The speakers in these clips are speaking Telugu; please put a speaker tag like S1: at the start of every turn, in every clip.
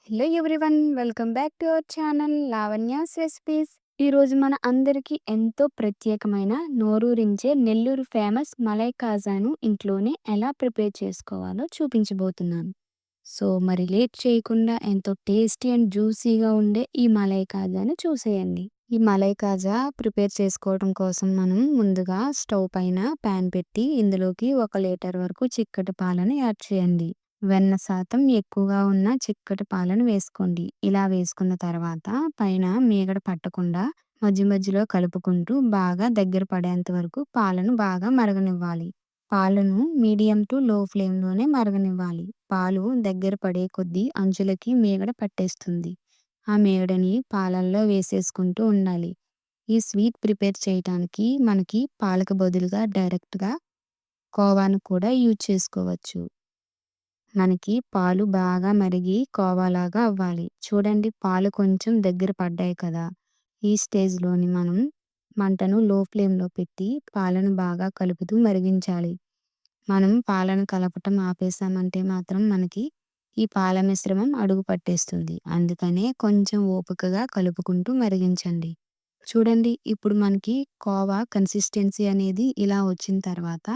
S1: Hello everyone, welcome back to our channel Lavanya's recipes. ఈరోజు మన అందరికీ ఎంతో ప్రత్యేకమైన నోరూరించే నెల్లూరు ఫేమస్ మలై కాజాను ఇంట్లోనే ఎలా ప్రిపేర్ చేసుకోవాలో చూపించబోతున్నాను. సో మరి లేట్ చేయకుండా ఎంతో టేస్టీ అండ్ జ్యూసీగా ఉండే ఈ మలై కాజాను చూసేయండి. ఈ మలై కాజా ప్రిపేర్ చేసుకోవడం కోసం మనం ముందుగా స్టవ్ పైన ప్యాన్ పెట్టి ఇందులోకి 1 లీటర్ వరకు చిక్కటి పాలను యాడ్ చేయండి. వెన్న శాతం ఎక్కువగా ఉన్న చిక్కటి పాలను వేసుకోండి. ఇలా వేసుకున్న తర్వాత పైన మీగడ పట్టకుండా మధ్య మధ్యలో కలుపుకుంటూ బాగా దగ్గర పడేంత వరకు పాలను బాగా మరగనివ్వాలి. పాలను మీడియం టు లో ఫ్లేమ్లోనే మరగనివ్వాలి. పాలు దగ్గర పడే కొద్దీ అంచులకి మీగడ పట్టేస్తుంది. ఆ మీగడని పాలల్లో వేసేసుకుంటూ ఉండాలి. ఈ స్వీట్ ప్రిపేర్ చేయడానికి మనకి పాలకు బదులుగా డైరెక్ట్గా కోవాను కూడా యూజ్ చేసుకోవచ్చు. మనకి పాలు బాగా మరిగి కోవాలాగా అవ్వాలి. చూడండి, పాలు కొంచెం దగ్గర పడ్డాయి కదా! ఈ స్టేజ్‌లోని మనం మంటను లో ఫ్లేమ్‌లో పెట్టి పాలను బాగా కలుపుతూ మరిగించాలి. మనం పాలను కలపటం ఆపేసామంటే మాత్రం మనకి ఈ పాల మిశ్రమం అడుగు పట్టేస్తుంది. అందుకనే కొంచెం ఓపికగా కలుపుకుంటూ మరిగించండి. చూడండి, ఇప్పుడు మనకి కోవా కన్సిస్టెన్సీ అనేది ఇలా వచ్చిన తర్వాత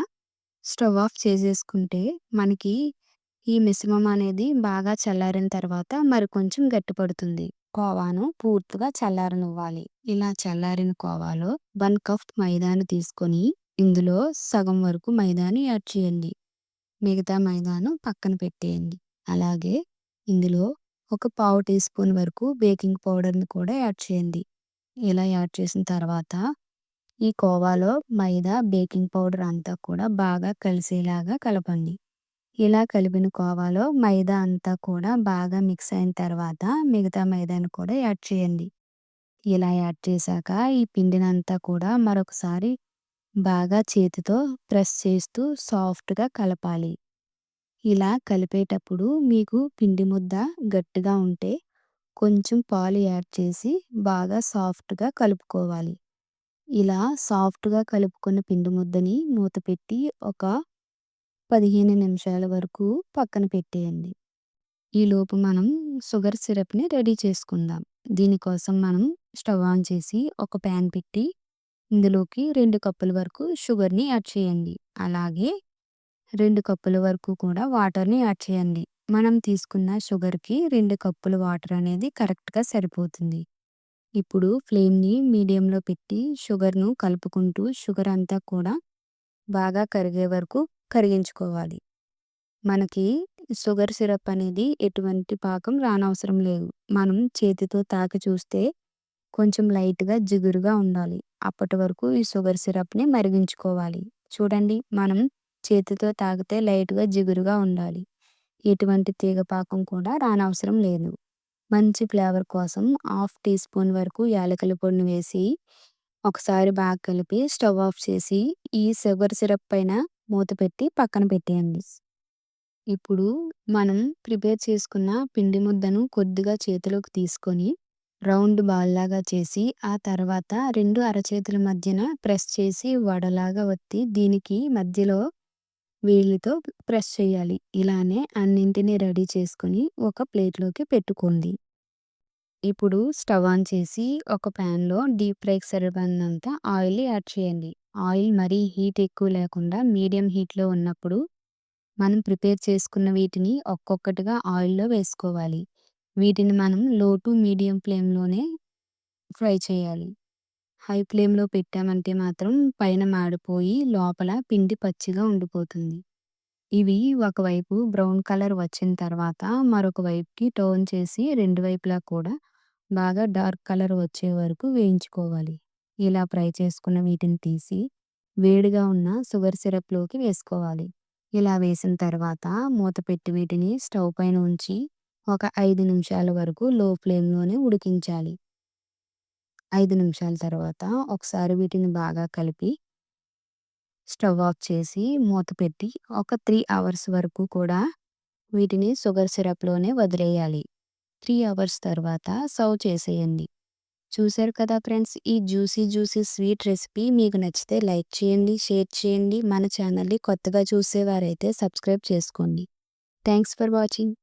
S1: స్టవ్ ఆఫ్ చేసేసుకుంటే మనకి ఈ మిశ్రమం అనేది బాగా చల్లారిన తర్వాత మరికొంచెం గట్టిపడుతుంది. కోవాను పూర్తిగా చల్లారనివ్వాలి. ఇలా చల్లారిన కోవాలో 1 కప్ మైదాను తీసుకొని ఇందులో సగం వరకు మైదాని యాడ్ చేయండి. మిగతా మైదాను పక్కన పెట్టేయండి. అలాగే ఇందులో ఒక పావు టీ స్పూన్ వరకు బేకింగ్ పౌడర్‌ని కూడా యాడ్ చేయండి. ఇలా యాడ్ చేసిన తర్వాత ఈ కోవాలో మైదా, బేకింగ్ పౌడర్ అంతా కూడా బాగా కలిసేలాగా కలపండి. ఇలా కలిపిన కోవాలో మైదా అంతా కూడా బాగా మిక్స్ అయిన తర్వాత మిగతా మైదాను కూడా యాడ్ చేయండి. ఇలా యాడ్ చేశాక ఈ పిండినంతా కూడా మరొకసారి బాగా చేతితో ప్రెస్ చేస్తూ సాఫ్ట్‌గా కలపాలి. ఇలా కలిపేటప్పుడు మీకు పిండి ముద్ద గట్టిగా ఉంటే కొంచెం పాలు యాడ్ చేసి బాగా సాఫ్ట్‌గా కలుపుకోవాలి. ఇలా సాఫ్ట్‌గా కలుపుకున్న పిండి ముద్దని మూత పెట్టి ఒక 15 నిమిషాల వరకు పక్కన పెట్టేయండి. ఈలోపు మనం షుగర్ సిరప్‌ని రెడీ చేసుకుందాం. దీనికోసం మనం స్టవ్ ఆన్ చేసి ఒక ప్యాన్ పెట్టి ఇందులోకి 2 కప్పుల వరకు షుగర్‌ని యాడ్ చేయండి. అలాగే 2 కప్పుల వరకు కూడా వాటర్‌ని యాడ్ చేయండి. మనం తీసుకున్న షుగర్‌కి 2 కప్పుల వాటర్ అనేది కరెక్ట్‌గా సరిపోతుంది. ఇప్పుడు ఫ్లేమ్‌ని మీడియంలో పెట్టి షుగర్‌ను కలుపుకుంటూ షుగర్ అంతా కూడా బాగా కరిగే వరకు కరిగించుకోవాలి. మనకి షుగర్ సిరప్ అనేది ఎటువంటి పాకం రానవసరం లేదు. మనం చేతితో తాకి చూస్తే కొంచెం లైట్‌గా జిగురుగా ఉండాలి. అప్పటి వరకు ఈ షుగర్ సిరప్‌ని మరిగించుకోవాలి. చూడండి, మనం చేతితో తాకితే లైట్‌గా జిగురుగా ఉండాలి. ఎటువంటి తీగ పాకం కూడా రానవసరం లేదు. మంచి ఫ్లేవర్ కోసం హాఫ్ టీ స్పూన్ వరకు యాలకుల పొడిని వేసి ఒకసారి బాగా కలిపి స్టవ్ ఆఫ్ చేసి ఈ షుగర్ సిరప్ పైన మూత పెట్టి పక్కన పెట్టేయండి. ఇప్పుడు మనం ప్రిపేర్ చేసుకున్న పిండి ముద్దను కొద్దిగా చేతిలోకి తీసుకొని రౌండ్ బాల్ లాగా చేసి ఆ తర్వాత 2 అరచేతుల మధ్యన ప్రెస్ చేసి వడలాగా ఒత్తి దీనికి మధ్యలో వేలితో ప్రెస్ చేయాలి. ఇలానే అన్నింటిని రెడీ చేసుకొని ఒక ప్లేట్‌లోకి పెట్టుకోండి. ఇప్పుడు స్టవ్ ఆన్ చేసి ఒక ప్యాన్‌లో డీప్ ఫ్రైకి సరిపడినంత ఆయిల్ యాడ్ చేయండి. ఆయిల్ మరీ హీట్ ఎక్కువ లేకుండా మీడియం హీట్‌లో ఉన్నప్పుడు మనం ప్రిపేర్ చేసుకున్న వీటిని ఒక్కొక్కటిగా ఆయిల్‌లో వేసుకోవాలి. వీటిని మనం లో టు మీడియం ఫ్లేమ్‌లోనే ఫ్రై చేయాలి. హై ఫ్లేమ్‌లో పెట్టామంటే మాత్రం పైన మాడిపోయి లోపల పిండి పచ్చిగా ఉండిపోతుంది. ఇవి ఒకవైపు బ్రౌన్ కలర్ వచ్చిన తర్వాత మరొక వైపుకి టర్న్ చేసి రెండు వైపులా కూడా బాగా డార్క్ కలర్ వచ్చే వరకు వేయించుకోవాలి. ఇలా ఫ్రై చేసుకున్న వీటిని తీసి వేడిగా ఉన్న షుగర్ సిరప్‌లోకి వేసుకోవాలి. ఇలా వేసిన తర్వాత మూత పెట్టి వీటిని స్టవ్ పైన ఉంచి ఒక 5 నిమిషాల వరకు లో ఫ్లేమ్‌లోనే ఉడికించాలి. 5 నిమిషాల తర్వాత ఒకసారి వీటిని బాగా కలిపి స్టవ్ ఆఫ్ చేసి మూత పెట్టి ఒక 3 అవర్స్ వరకు కూడా వీటిని షుగర్ సిరప్‌లోనే వదిలేయాలి. 3 అవర్స్ తర్వాత సర్వ్ చేసేయండి. చూసారు కదా ఫ్రెండ్స్, ఈ జ్యూసీ జ్యూసీ స్వీట్ రెసిపీ మీకు నచ్చితే లైక్ చేయండి, షేర్ చేయండి. మన ఛానల్‌ని కొత్తగా చూసేవారైతే సబ్స్క్రైబ్ చేసుకోండి. Thanks for watching.